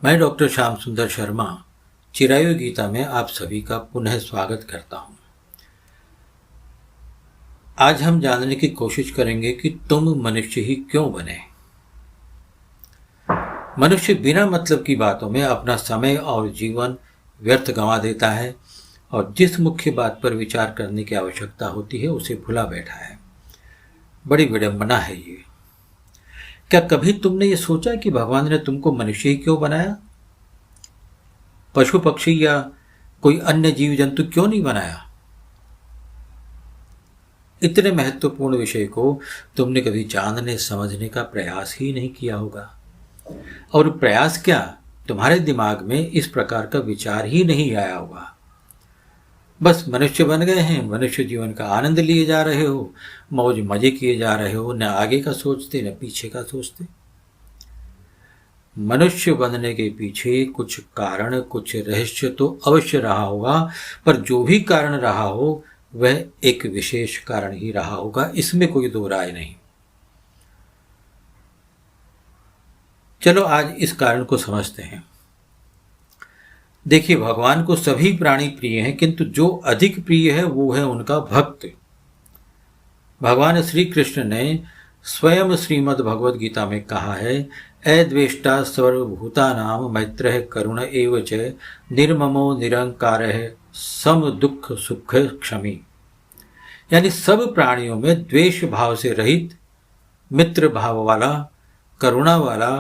मैं डॉक्टर श्याम सुंदर शर्मा चिरायु गीता में आप सभी का पुनः स्वागत करता हूं। आज हम जानने की कोशिश करेंगे कि तुम मनुष्य ही क्यों बने। मनुष्य बिना मतलब की बातों में अपना समय और जीवन व्यर्थ गंवा देता है और जिस मुख्य बात पर विचार करने की आवश्यकता होती है उसे भुला बैठा है। बड़ी विडंबना है ये। क्या कभी तुमने ये सोचा कि भगवान ने तुमको मनुष्य ही क्यों बनाया? पशु पक्षी या कोई अन्य जीव जंतु क्यों नहीं बनाया? इतने महत्वपूर्ण विषय को तुमने कभी जानने समझने का प्रयास ही नहीं किया होगा। और प्रयास क्या, तुम्हारे दिमाग में इस प्रकार का विचार ही नहीं आया होगा। बस मनुष्य बन गए हैं, मनुष्य जीवन का आनंद लिए जा रहे हो, मौज मजे किए जा रहे हो, न आगे का सोचते न पीछे का सोचते। मनुष्य बनने के पीछे कुछ कारण, कुछ रहस्य तो अवश्य रहा होगा, पर जो भी कारण रहा हो वह एक विशेष कारण ही रहा होगा, इसमें कोई दो राय नहीं। चलो आज इस कारण को समझते हैं। देखिए, भगवान को सभी प्राणी प्रिय हैं, किंतु जो अधिक प्रिय है वो है उनका भक्त। भगवान श्री कृष्ण ने स्वयं श्रीमद् भगवद गीता में कहा है, अद्वेष्टा सर्वभूतानां मैत्रः करुण एव च निर्ममो निरंकारः सम दुख सुख क्षमी। यानी सब प्राणियों में द्वेष भाव से रहित, मित्र भाव वाला, करुणा वाला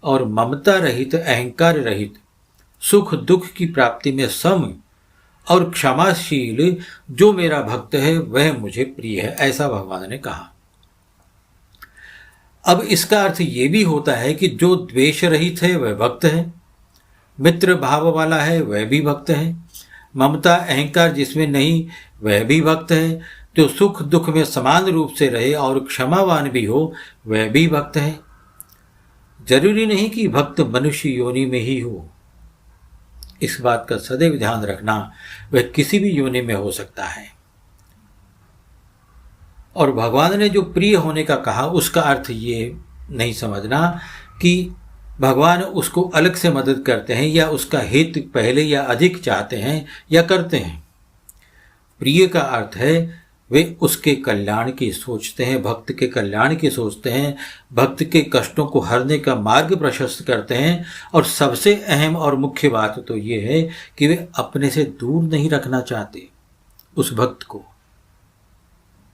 और ममता रहित, अहंकार रहित, सुख दुख की प्राप्ति में सम और क्षमाशील जो मेरा भक्त है वह मुझे प्रिय है, ऐसा भगवान ने कहा। अब इसका अर्थ ये भी होता है कि जो द्वेष रहित है वह भक्त है, मित्र भाव वाला है वह भी भक्त है, ममता अहंकार जिसमें नहीं वह भी भक्त है, जो सुख दुख में समान रूप से रहे और क्षमावान भी हो वह भी भक्त है। जरूरी नहीं कि भक्त मनुष्य योनि में ही हो, इस बात का सदैव ध्यान रखना, वह किसी भी योनि में हो सकता है। और भगवान ने जो प्रिय होने का कहा उसका अर्थ ये नहीं समझना कि भगवान उसको अलग से मदद करते हैं या उसका हित पहले या अधिक चाहते हैं या करते हैं। प्रिय का अर्थ है वे उसके कल्याण की सोचते हैं, भक्त के कल्याण की सोचते हैं, भक्त के कष्टों को हरने का मार्ग प्रशस्त करते हैं। और सबसे अहम और मुख्य बात तो ये है कि वे अपने से दूर नहीं रखना चाहते उस भक्त को।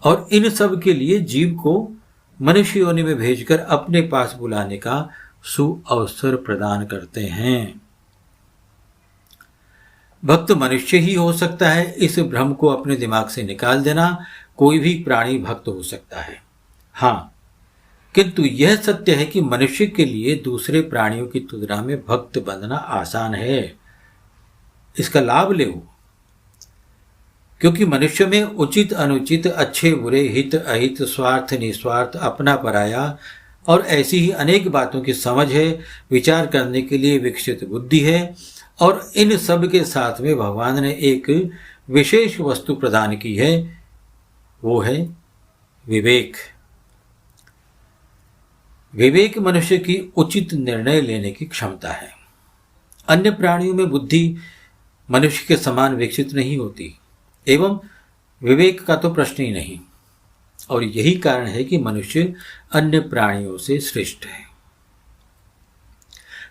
और इन सब के लिए जीव को मनुष्य योनि में भेजकर अपने पास बुलाने का सुअवसर प्रदान करते हैं। भक्त मनुष्य ही हो सकता है, इस भ्रम को अपने दिमाग से निकाल देना। कोई भी प्राणी भक्त हो सकता है, हाँ, किंतु यह सत्य है कि मनुष्य के लिए दूसरे प्राणियों की तुलना में भक्त बनना आसान है। इसका लाभ ले, क्योंकि मनुष्य में उचित अनुचित, अच्छे बुरे, हित अहित, स्वार्थ निस्वार्थ, अपना पराया और ऐसी ही अनेक बातों की समझ है, विचार करने के लिए विकसित बुद्धि है। और इन सब के साथ में भगवान ने एक विशेष वस्तु प्रदान की है, वो है विवेक। विवेक मनुष्य की उचित निर्णय लेने की क्षमता है। अन्य प्राणियों में बुद्धि मनुष्य के समान विकसित नहीं होती, एवं विवेक का तो प्रश्न ही नहीं। और यही कारण है कि मनुष्य अन्य प्राणियों से श्रेष्ठ है।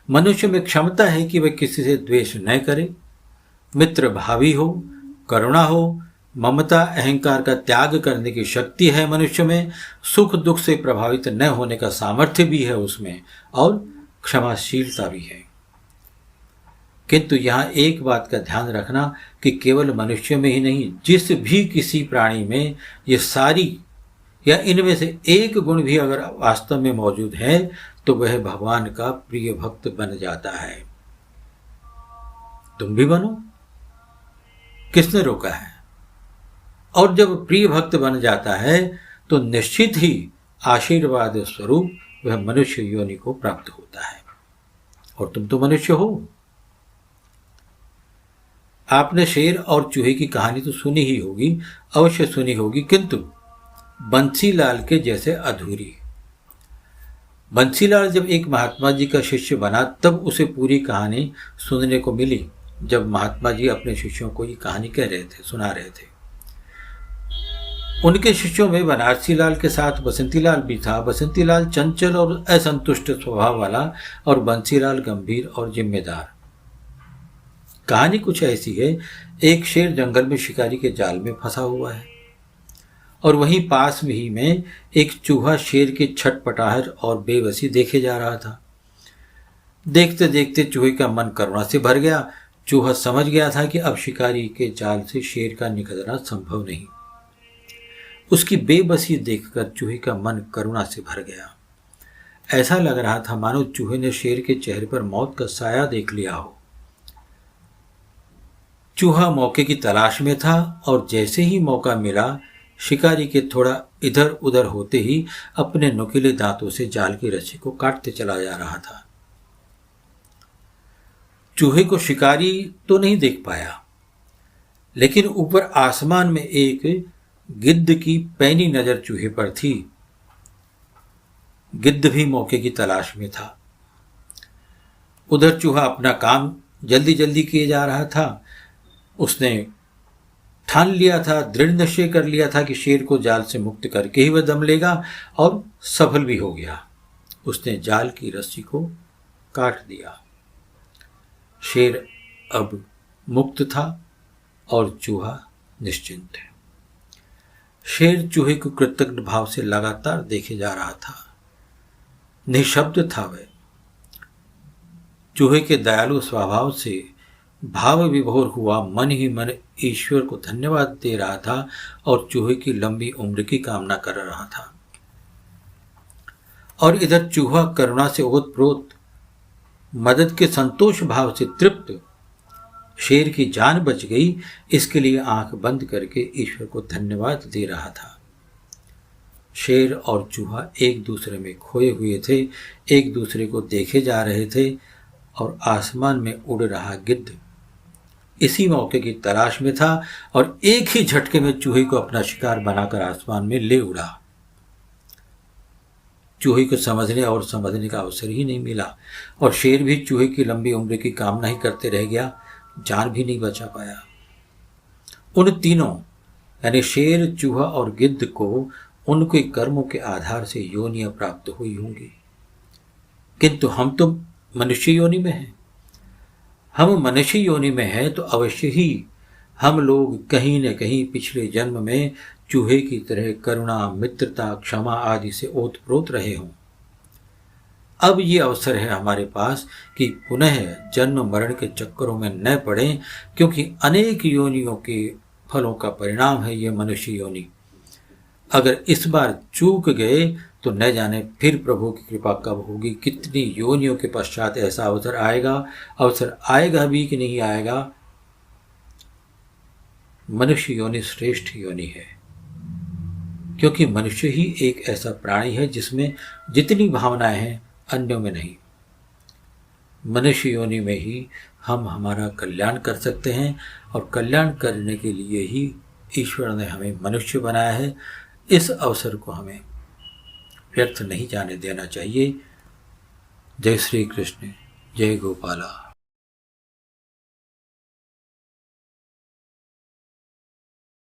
मनुष्य में क्षमता है कि वह किसी से द्वेष न करे, मित्र भावी हो, करुणा हो, ममता अहंकार का त्याग करने की शक्ति है मनुष्य में, सुख दुख से प्रभावित न होने का सामर्थ्य भी है उसमें, और क्षमाशीलता भी है। किंतु यहाँ एक बात का ध्यान रखना कि केवल मनुष्य में ही नहीं, जिस भी किसी प्राणी में ये सारी या इनमें से एक गुण भी अगर वास्तव में मौजूद है तो वह भगवान का प्रिय भक्त बन जाता है। तुम भी बनो, किसने रोका है? और जब प्रिय भक्त बन जाता है तो निश्चित ही आशीर्वाद स्वरूप वह मनुष्य योनि को प्राप्त होता है। और तुम तो मनुष्य हो। आपने शेर और चूहे की कहानी तो सुनी ही होगी, अवश्य सुनी होगी, किंतु बंसीलाल के जैसे अधूरी। बंसीलाल जब एक महात्मा जी का शिष्य बना तब उसे पूरी कहानी सुनने को मिली, जब महात्मा जी अपने शिष्यों को ये कहानी कह रहे थे, सुना रहे थे। उनके शिष्यों में बनारसी लाल के साथ बसंतीलाल भी था। बसंतीलाल चंचल और असंतुष्ट स्वभाव वाला और बंसीलाल गंभीर और जिम्मेदार। कहानी कुछ ऐसी है, एक शेर जंगल में शिकारी के जाल में फंसा हुआ है और वहीं पास ही में एक चूहा शेर की छटपटाहट और बेबसी देखे जा रहा था। देखते देखते चूहे का मन करुणा से भर गया। चूहा समझ गया था कि अब शिकारी के जाल से शेर का निकलना संभव नहीं। उसकी बेबसी देखकर चूहे का मन करुणा से भर गया। ऐसा लग रहा था मानो चूहे ने शेर के चेहरे पर मौत का साया देख लिया हो। चूहा मौके की तलाश में था और जैसे ही मौका मिला, शिकारी के थोड़ा इधर उधर होते ही अपने नुकीले दांतों से जाल की रस्सी को काटते चला जा रहा था। चूहे को शिकारी तो नहीं देख पाया, लेकिन ऊपर आसमान में एक गिद्ध की पैनी नजर चूहे पर थी। गिद्ध भी मौके की तलाश में था। उधर चूहा अपना काम जल्दी जल्दी किए जा रहा था। उसने ठान लिया था, दृढ़ निश्चय कर लिया था कि शेर को जाल से मुक्त करके ही वह दम लेगा, और सफल भी हो गया। उसने जाल की रस्सी को काट दिया। शेर अब मुक्त था और चूहा निश्चिंत है। शेर चूहे को कृतज्ञ भाव से लगातार देखे जा रहा था। निशब्द था वह। चूहे के दयालु स्वभाव से भाव विभोर हुआ मन ही मन ईश्वर को धन्यवाद दे रहा था और चूहे की लंबी उम्र की कामना कर रहा था। और इधर चूहा करुणा से ओतप्रोत, मदद के संतोष भाव से तृप्त, शेर की जान बच गई इसके लिए आंख बंद करके ईश्वर को धन्यवाद दे रहा था। शेर और चूहा एक दूसरे में खोए हुए थे, एक दूसरे को देखे जा रहे थे, और आसमान में उड़ रहा गिद्ध इसी मौके की तलाश में था और एक ही झटके में चूहे को अपना शिकार बनाकर आसमान में ले उड़ा। चूहे को समझने और समझने का अवसर ही नहीं मिला और शेर भी चूहे की लंबी उम्र की कामना ही करते रह गया, जान भी नहीं बचा पाया। उन तीनों यानी शेर, चूहा और गिद्ध को उनके कर्मों के आधार से योनियां प्राप्त हुई होंगी, किंतु हम तो मनुष्य योनि में हैं। हम मनुष्य योनि में हैं तो अवश्य ही हम लोग कहीं न कहीं पिछले जन्म में चूहे की तरह करुणा, मित्रता, क्षमा आदि से ओतप्रोत रहे हों। अब ये अवसर है हमारे पास कि पुनः जन्म मरण के चक्करों में न पड़ें, क्योंकि अनेक योनियों के फलों का परिणाम है ये मनुष्य योनि। अगर इस बार चूक गए तो न जाने फिर प्रभु की कृपा कब होगी, कितनी योनियों के पश्चात ऐसा अवसर आएगा भी कि नहीं आएगा। मनुष्य योनि श्रेष्ठ योनि है, क्योंकि मनुष्य ही एक ऐसा प्राणी है जिसमें जितनी भावनाएं हैं अन्यों में नहीं। मनुष्य योनि में ही हम हमारा कल्याण कर सकते हैं और कल्याण करने के लिए ही ईश्वर ने हमें मनुष्य बनाया है। इस अवसर को हमें व्यर्थ नहीं जाने देना चाहिए। जय श्री कृष्ण, जय गोपाला।